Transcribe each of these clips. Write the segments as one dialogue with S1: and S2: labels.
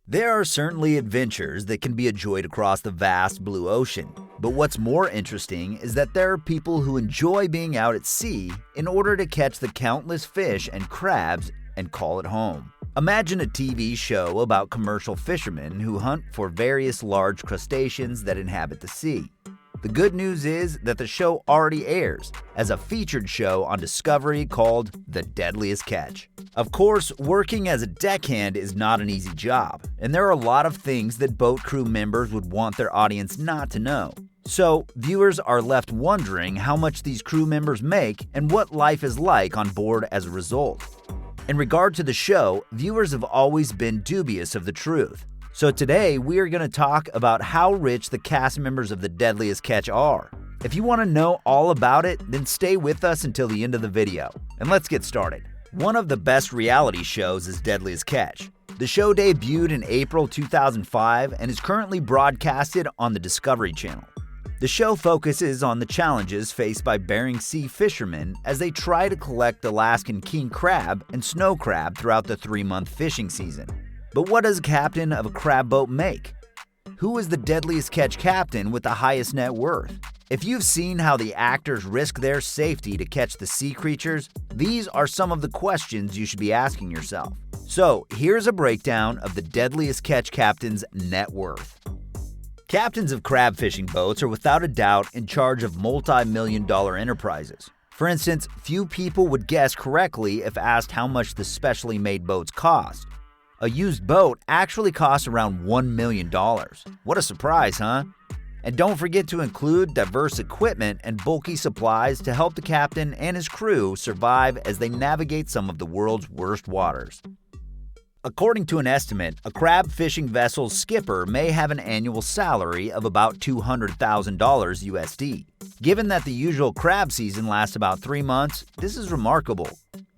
S1: There are certainly adventures that can be enjoyed across the vast blue ocean, but what's more interesting is that there are people who enjoy being out at sea in order to catch the countless fish and crabs and call it home. Imagine a TV show about commercial fishermen who hunt for various large crustaceans that inhabit the sea. The good news is that the show already airs as a featured show on Discovery called The Deadliest Catch. Of course, working as a deckhand is not an easy job, and there are a lot of things that boat crew members would want their audience not to know. So, viewers are left wondering how much these crew members make and what life is like on board as a result. In regard to the show, viewers have always been dubious of the truth. So today, we are going to talk about how rich the cast members of The Deadliest Catch are. If you want to know all about it, then stay with us until the end of the video. And let's get started. One of the best reality shows is Deadliest Catch. The show debuted in April 2005 and is currently broadcasted on the Discovery Channel. The show focuses on the challenges faced by Bering Sea fishermen as they try to collect Alaskan king crab and snow crab throughout the 3-month fishing season. But what does a captain of a crab boat make? Who is the Deadliest Catch captain with the highest net worth? If you've seen how the actors risk their safety to catch the sea creatures, these are some of the questions you should be asking yourself. So here's a breakdown of the Deadliest Catch captain's net worth. Captains of crab fishing boats are without a doubt in charge of multi-million-dollar enterprises. For instance, few people would guess correctly if asked how much the specially made boats cost. A used boat actually costs around $1 million. What a surprise, huh? And don't forget to include diverse equipment and bulky supplies to help the captain and his crew survive as they navigate some of the world's worst waters. According to an estimate, a crab fishing vessel's skipper may have an annual salary of about $200,000 USD. Given that the usual crab season lasts about 3 months, this is remarkable.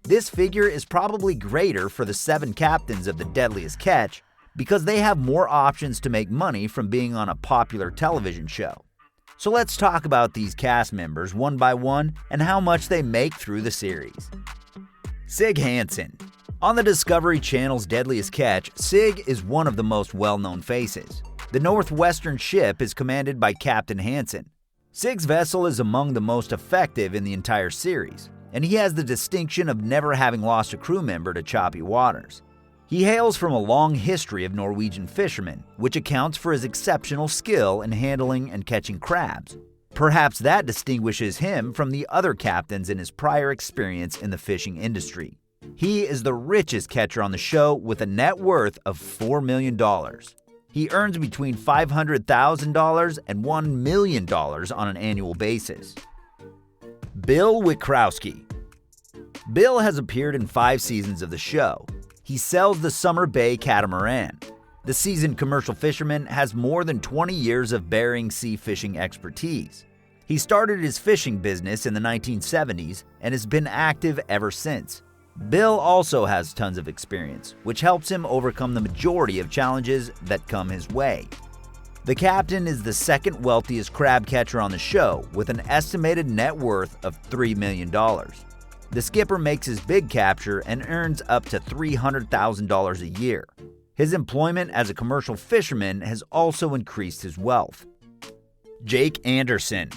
S1: This figure is probably greater for the 7 captains of the Deadliest Catch because they have more options to make money from being on a popular television show. So let's talk about these cast members one by one and how much they make through the series. Sig Hansen. On the Discovery Channel's Deadliest Catch, Sig is one of the most well-known faces. The Northwestern ship is commanded by Captain Hansen. Sig's vessel is among the most effective in the entire series, and he has the distinction of never having lost a crew member to choppy waters. He hails from a long history of Norwegian fishermen, which accounts for his exceptional skill in handling and catching crabs. Perhaps that distinguishes him from the other captains in his prior experience in the fishing industry. He is the richest catcher on the show with a net worth of $4 million. He earns between $500,000 and $1 million on an annual basis. Bill Wickrowski. Bill has appeared in 5 seasons of the show. He sells the Summer Bay catamaran. The seasoned commercial fisherman has more than 20 years of Bering Sea fishing expertise. He started his fishing business in the 1970s and has been active ever since. Bill also has tons of experience, which helps him overcome the majority of challenges that come his way. The captain is the second wealthiest crab catcher on the show with an estimated net worth of $3 million. The skipper makes his big capture and earns up to $300,000 a year. His employment as a commercial fisherman has also increased his wealth. Jake Anderson.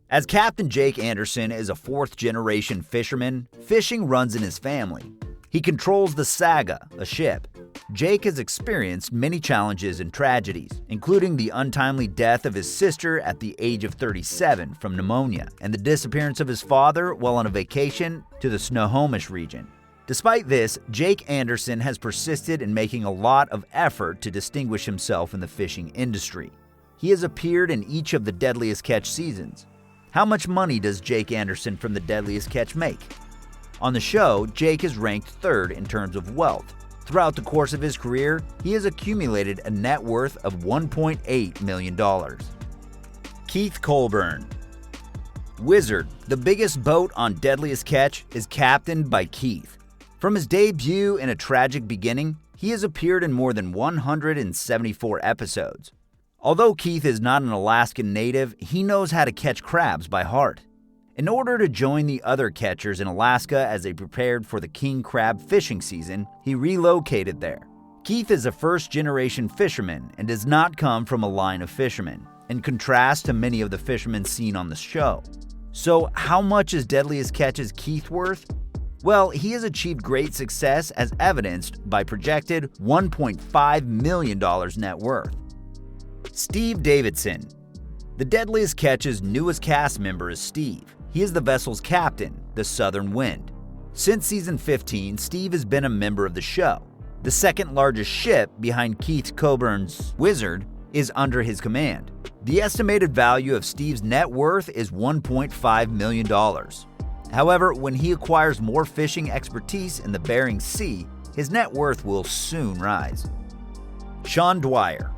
S1: As Captain Jake Anderson is a 4th-generation fisherman, fishing runs in his family. He controls the Saga, a ship. Jake has experienced many challenges and tragedies, including the untimely death of his sister at the age of 37 from pneumonia and the disappearance of his father while on a vacation to the Snohomish region. Despite this, Jake Anderson has persisted in making a lot of effort to distinguish himself in the fishing industry. He has appeared in each of the Deadliest Catch seasons. How much money does Jake Anderson from the Deadliest Catch make? On the show, Jake is ranked 3rd in terms of wealth. Throughout the course of his career, he has accumulated a net worth of $1.8 million. Keith Colburn. Wizard, the biggest boat on Deadliest Catch, is captained by Keith. From his debut in A Tragic Beginning, he has appeared in more than 174 episodes. Although Keith is not an Alaskan native, he knows how to catch crabs by heart. In order to join the other catchers in Alaska as they prepared for the king crab fishing season, he relocated there. Keith is a first-generation fisherman and does not come from a line of fishermen, in contrast to many of the fishermen seen on the show. So how much is Deadliest Catch's Keith worth? Well, he has achieved great success as evidenced by projected $1.5 million net worth. Steve Davidson. The Deadliest Catch's newest cast member is Steve. He is the vessel's captain, the Southern Wind. Since season 15, Steve has been a member of the show. The second largest ship behind Keith Colburn's Wizard is under his command. The estimated value of Steve's net worth is $1.5 million. However, when he acquires more fishing expertise in the Bering Sea, his net worth will soon rise. Sean Dwyer.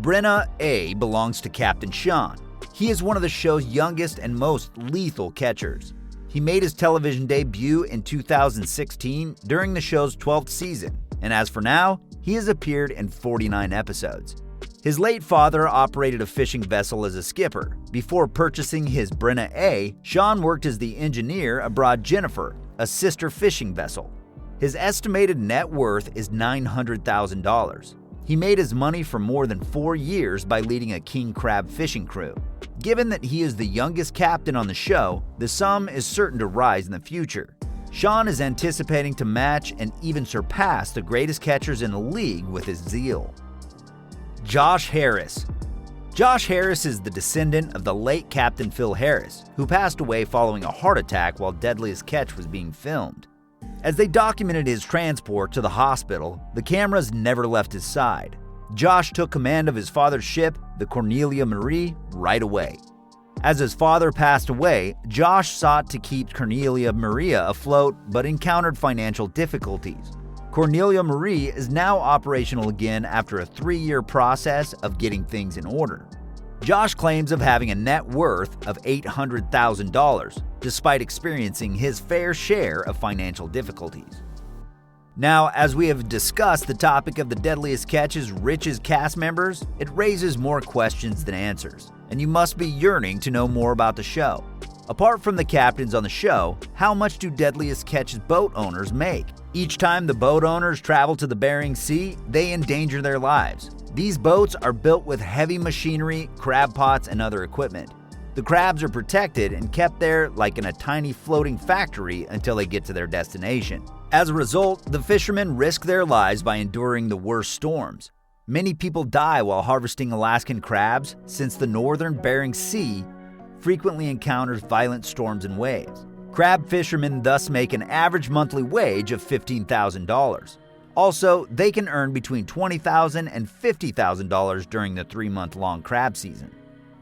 S1: Brenna A belongs to Captain Sean. He is one of the show's youngest and most lethal catchers. He made his television debut in 2016 during the show's 12th season, and as for now, he has appeared in 49 episodes. His late father operated a fishing vessel as a skipper. Before purchasing his Brenna A, Sean worked as the engineer aboard Jennifer, a sister fishing vessel. His estimated net worth is $900,000. He made his money for more than 4 years by leading a king crab fishing crew. Given that he is the youngest captain on the show, the sum is certain to rise in the future. Sean is anticipating to match and even surpass the greatest catchers in the league with his zeal. Josh Harris. Josh Harris is the descendant of the late Captain Phil Harris, who passed away following a heart attack while Deadliest Catch was being filmed. As they documented his transport to the hospital, the cameras never left his side. Josh took command of his father's ship, the Cornelia Marie, right away. As his father passed away, Josh sought to keep Cornelia Maria afloat but encountered financial difficulties. Cornelia Marie is now operational again after a 3-year process of getting things in order. Josh claims of having a net worth of $800,000, despite experiencing his fair share of financial difficulties. Now, as we have discussed the topic of the Deadliest Catch's richest cast members, it raises more questions than answers, and you must be yearning to know more about the show. Apart from the captains on the show, how much do Deadliest Catch's boat owners make? Each time the boat owners travel to the Bering Sea, they endanger their lives. These boats are built with heavy machinery, crab pots, and other equipment. The crabs are protected and kept there like in a tiny floating factory until they get to their destination. As a result, the fishermen risk their lives by enduring the worst storms. Many people die while harvesting Alaskan crabs since the northern Bering Sea frequently encounters violent storms and waves. Crab fishermen thus make an average monthly wage of $15,000. Also, they can earn between $20,000 and $50,000 during the 3-month-long crab season.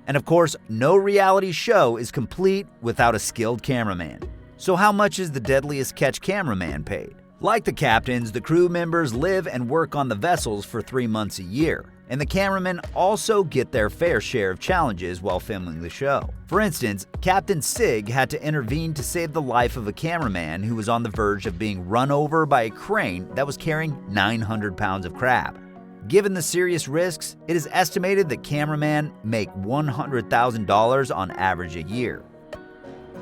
S1: And of course, no reality show is complete without a skilled cameraman. So how much is the Deadliest Catch cameraman paid? Like the captains, the crew members live and work on the vessels for 3 months a year, and the cameramen also get their fair share of challenges while filming the show. For instance, Captain Sig had to intervene to save the life of a cameraman who was on the verge of being run over by a crane that was carrying 900 pounds of crab. Given the serious risks, it is estimated that cameramen make $100,000 on average a year.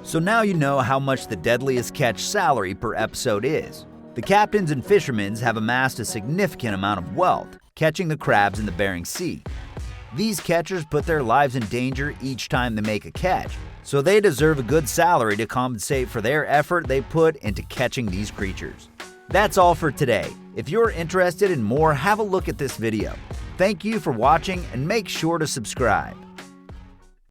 S1: So now you know how much the Deadliest Catch salary per episode is. The captains and fishermen have amassed a significant amount of wealth, catching the crabs in the Bering Sea. These catchers put their lives in danger each time they make a catch, so they deserve a good salary to compensate for their effort they put into catching these creatures. That's all for today. If you're interested in more, have a look at this video. Thank you for watching and make sure to subscribe.